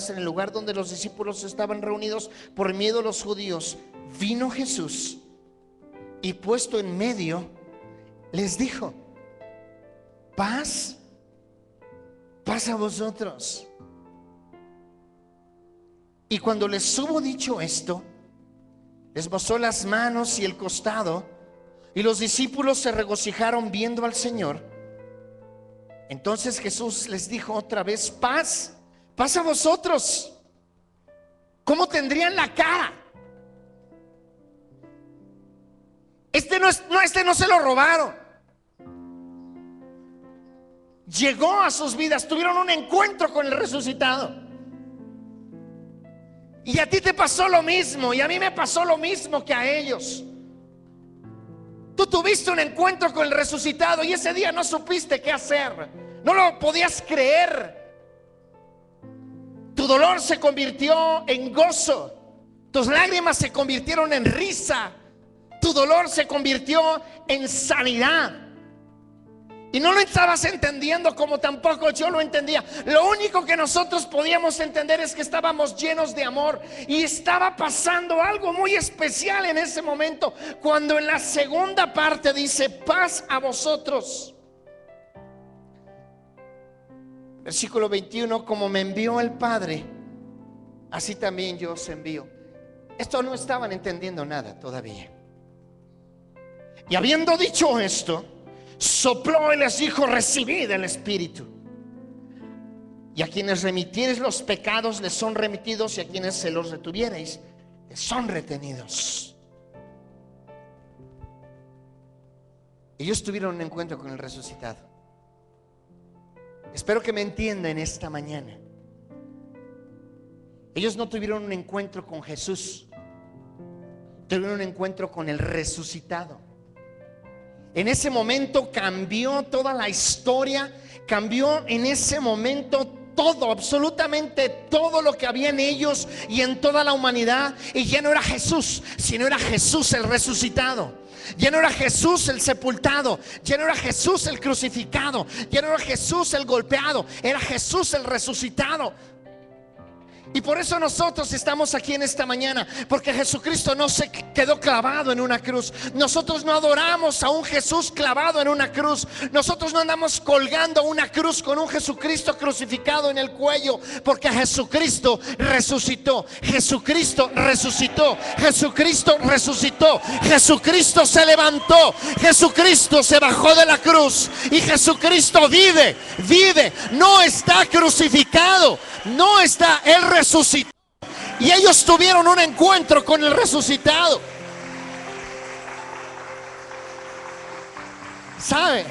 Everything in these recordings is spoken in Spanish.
en el lugar donde los discípulos estaban reunidos por miedo a los judíos, vino Jesús y puesto en medio les dijo: paz, paz a vosotros. Y cuando les hubo dicho esto, les mostró las manos y el costado, y los discípulos se regocijaron viendo al Señor. Entonces Jesús les dijo otra vez: paz, paz a vosotros. ¿Cómo tendrían la cara? Este no se lo robaron. Llegó a sus vidas, tuvieron un encuentro con el resucitado. Y a ti te pasó lo mismo, y a mí me pasó lo mismo que a ellos. Tú tuviste un encuentro con el resucitado y ese día no supiste qué hacer, no lo podías creer. Tu dolor se convirtió en gozo, tus lágrimas se convirtieron en risa, tu dolor se convirtió en sanidad. Y no lo estabas entendiendo, como tampoco yo lo entendía. Lo único que nosotros podíamos entender es que estábamos llenos de amor. Y estaba pasando algo muy especial en ese momento, cuando en la segunda parte dice: paz a vosotros. Versículo 21: como me envió el Padre, así también yo os envío. Esto no estaban entendiendo nada todavía. Y habiendo dicho esto, sopló y les dijo: recibid el Espíritu. Y a quienes remitiereis los pecados les son remitidos, y a quienes se los retuviereis les son retenidos. Ellos tuvieron un encuentro con el resucitado. Espero que me entiendan esta mañana. Ellos no tuvieron un encuentro con Jesús, tuvieron un encuentro con el resucitado. En ese momento cambió toda la historia, cambió en ese momento todo, absolutamente todo lo que había en ellos y en toda la humanidad. Y ya no era Jesús, sino era Jesús el resucitado. Ya no era Jesús el sepultado, ya no era Jesús el crucificado, ya no era Jesús el golpeado, era Jesús el resucitado. Y por eso nosotros estamos aquí en esta mañana, porque Jesucristo no se quedó clavado en una cruz. Nosotros no adoramos a un Jesús clavado en una cruz. Nosotros no andamos colgando una cruz con un Jesucristo crucificado en el cuello, porque Jesucristo resucitó. Jesucristo resucitó. Jesucristo resucitó. Jesucristo se levantó. Jesucristo se bajó de la cruz. Y Jesucristo vive, vive. No está crucificado, no está. Él resucitó. Y ellos tuvieron un encuentro con el resucitado. ¿Sabe?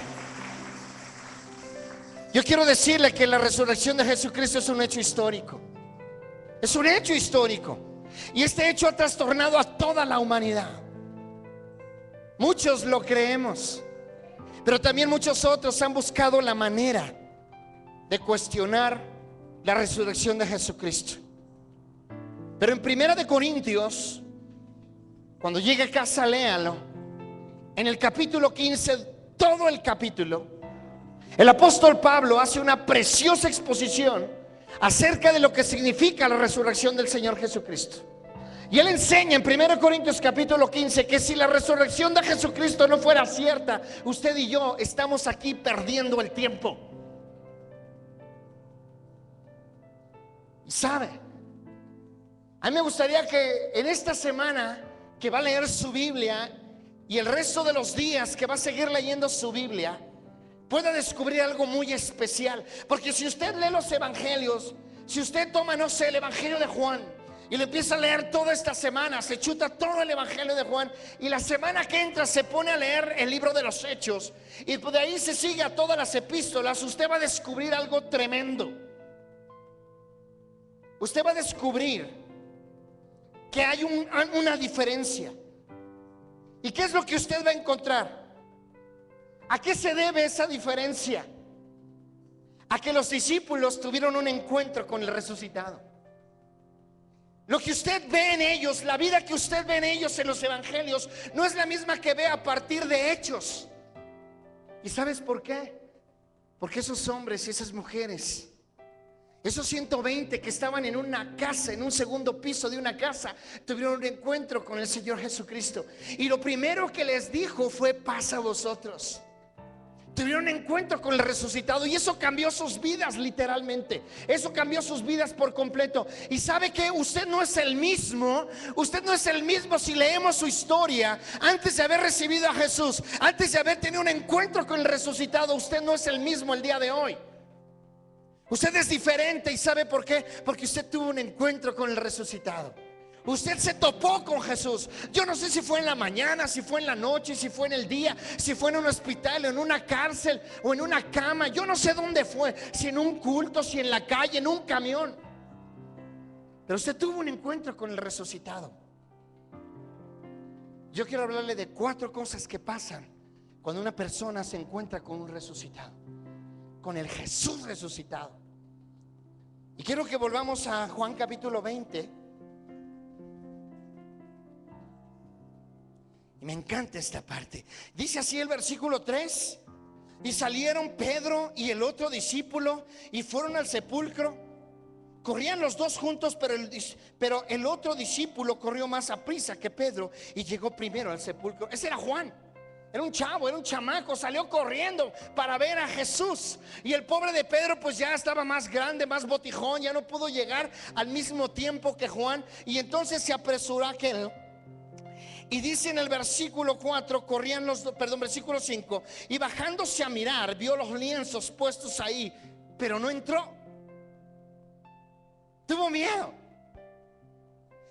Yo quiero decirle que la resurrección de Jesucristo es un hecho histórico. Es un hecho histórico. Y este hecho ha trastornado a toda la humanidad. Muchos lo creemos, pero también muchos otros han buscado la manera de cuestionar la resurrección de Jesucristo. Pero en 1 de Corintios, cuando llegue a casa, léalo. En el capítulo 15, todo el capítulo, el apóstol Pablo hace una preciosa exposición acerca de lo que significa la resurrección del Señor Jesucristo. Y él enseña en 1 Corintios capítulo 15 que si la resurrección de Jesucristo no fuera cierta, usted y yo estamos aquí perdiendo el tiempo. ¿Sabe? A mí me gustaría que en esta semana que va a leer su Biblia y el resto de los días que va a seguir leyendo su Biblia, pueda descubrir algo muy especial. Porque si usted lee los evangelios, si usted toma, no sé, el evangelio de Juan y lo empieza a leer toda esta semana, se chuta todo el evangelio de Juan, y la semana que entra se pone a leer el libro de los Hechos, y de ahí se sigue a todas las epístolas, usted va a descubrir algo tremendo. Usted va a descubrir que hay una diferencia. ¿Y qué es lo que usted va a encontrar? ¿A qué se debe esa diferencia? A que los discípulos tuvieron un encuentro con el resucitado. Lo que usted ve en ellos, la vida que usted ve en ellos en los evangelios, no es la misma que ve a partir de Hechos. ¿Y sabes por qué? Porque esos hombres y esas mujeres Esos 120 que estaban en una casa, en un segundo piso de una casa, tuvieron un encuentro con el Señor Jesucristo. Y lo primero que les dijo fue: paz a vosotros. Tuvieron un encuentro con el resucitado y eso cambió sus vidas literalmente. Eso cambió sus vidas por completo. Y sabe que usted no es el mismo. Usted no es el mismo si leemos su historia. Antes de haber recibido a Jesús, antes de haber tenido un encuentro con el resucitado, usted no es el mismo el día de hoy. Usted es diferente. ¿Y sabe por qué? Porque usted tuvo un encuentro con el resucitado. Usted se topó con Jesús. Yo no sé si fue en la mañana, si fue en la noche, si fue en el día, si fue en un hospital, en una cárcel o en una cama. Yo no sé dónde fue, si en un culto, si en la calle, en un camión. Pero usted tuvo un encuentro con el resucitado. Yo quiero hablarle de 4 cosas que pasan cuando una persona se encuentra con un resucitado, con el Jesús resucitado. Y quiero que volvamos a Juan capítulo 20. Y me encanta esta parte. Dice así el versículo 3: y salieron Pedro y el otro discípulo y fueron al sepulcro. Corrían los dos juntos, pero el otro discípulo corrió más aprisa que Pedro y llegó primero al sepulcro. Ese era Juan. Era un chavo, era un chamaco, salió corriendo para ver a Jesús. Y el pobre de Pedro pues ya estaba más grande, más botijón, ya no pudo llegar al mismo tiempo que Juan. Y entonces se apresuró aquel. Y dice en el versículo 4, versículo 5: y bajándose a mirar, vio los lienzos puestos ahí, pero no entró. Tuvo miedo.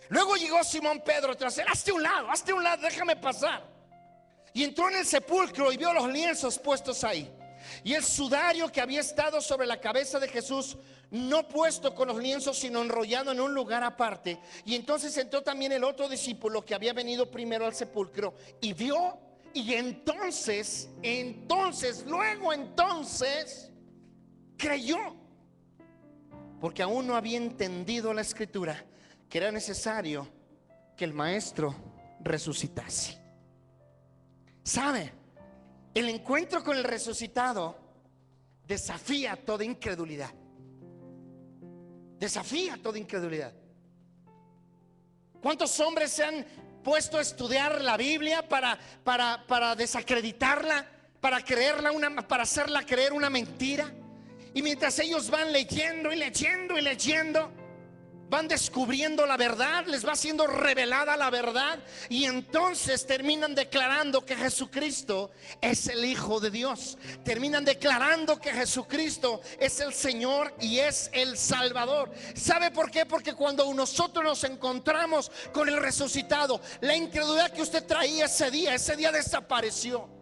Luego llegó Simón Pedro tras él: hazte un lado, déjame pasar. Y entró en el sepulcro y vio los lienzos puestos ahí, y el sudario que había estado sobre la cabeza de Jesús, no puesto con los lienzos, sino enrollado en un lugar aparte. Y entonces entró también el otro discípulo que había venido primero al sepulcro y vio. Y entonces creyó, porque aún no había entendido la escritura, que era necesario que el maestro resucitase. ¿Sabe? El encuentro con el resucitado desafía toda incredulidad. Desafía toda incredulidad. ¿Cuántos hombres se han puesto a estudiar la Biblia para desacreditarla, para creerla para hacerla creer una mentira? Y mientras ellos van leyendo y leyendo y leyendo, van descubriendo la verdad, les va siendo revelada la verdad, y entonces terminan declarando que Jesucristo es el Hijo de Dios. Terminan declarando que Jesucristo es el Señor y es el Salvador. ¿Sabe por qué? Porque cuando nosotros nos encontramos con el resucitado, la incredulidad que usted traía ese día desapareció.